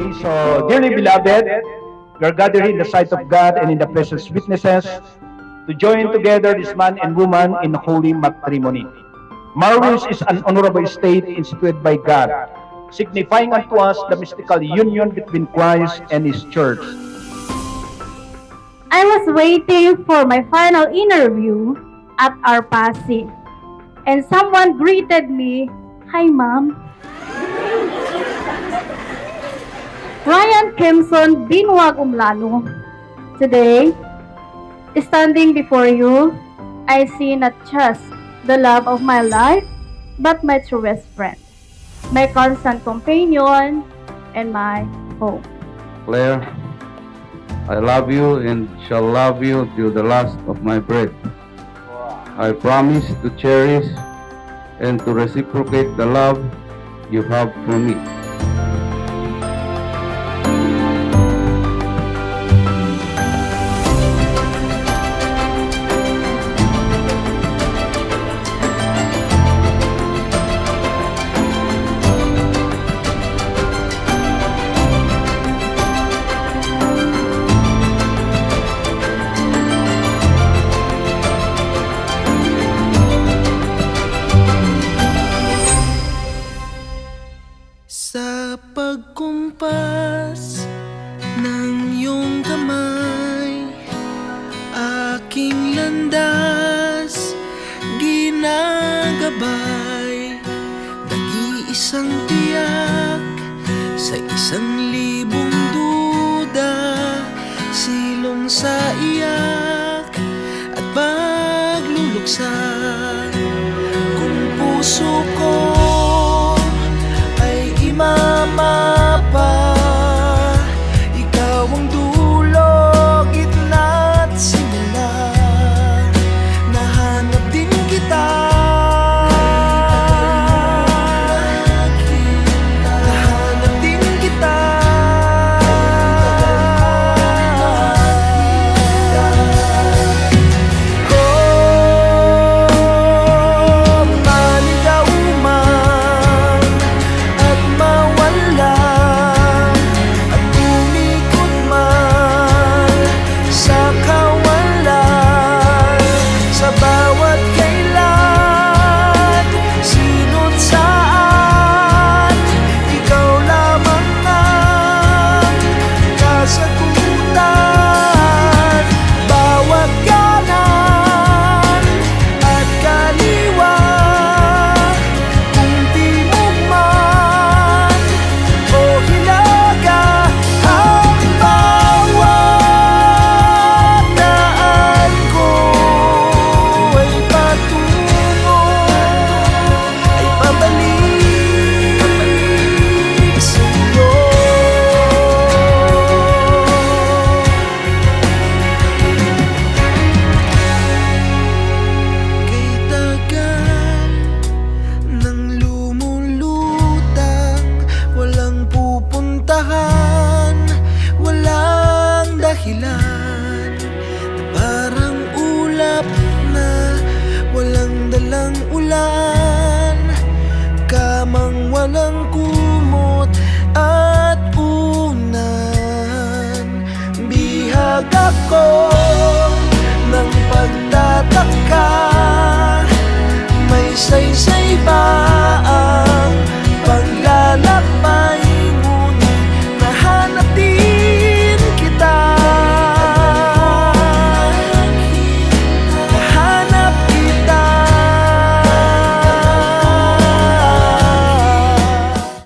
Okay, so dearly beloved, we are gathered in the sight of God and in the precious witnesses to join together this man and woman in holy matrimony. Marriage is an honorable state instituted by God, signifying unto us the mystical union between Christ and His church. I was waiting for my final interview at our PASI, and someone greeted me, "Hi, ma'am." Ryan Kimson Binwag Umlano. Today, standing before you, I see not just the love of my life, but my truest friend, my constant companion, and my hope. Claire, I love you and shall love you till the last of my breath. I promise to cherish and to reciprocate the love you have for me. Sa pagkumpas ng iyong kamay, aking landas ginagabay. Nag-iisang tiyak sa 1,000 duda, silong sa iyak at pagluluksa.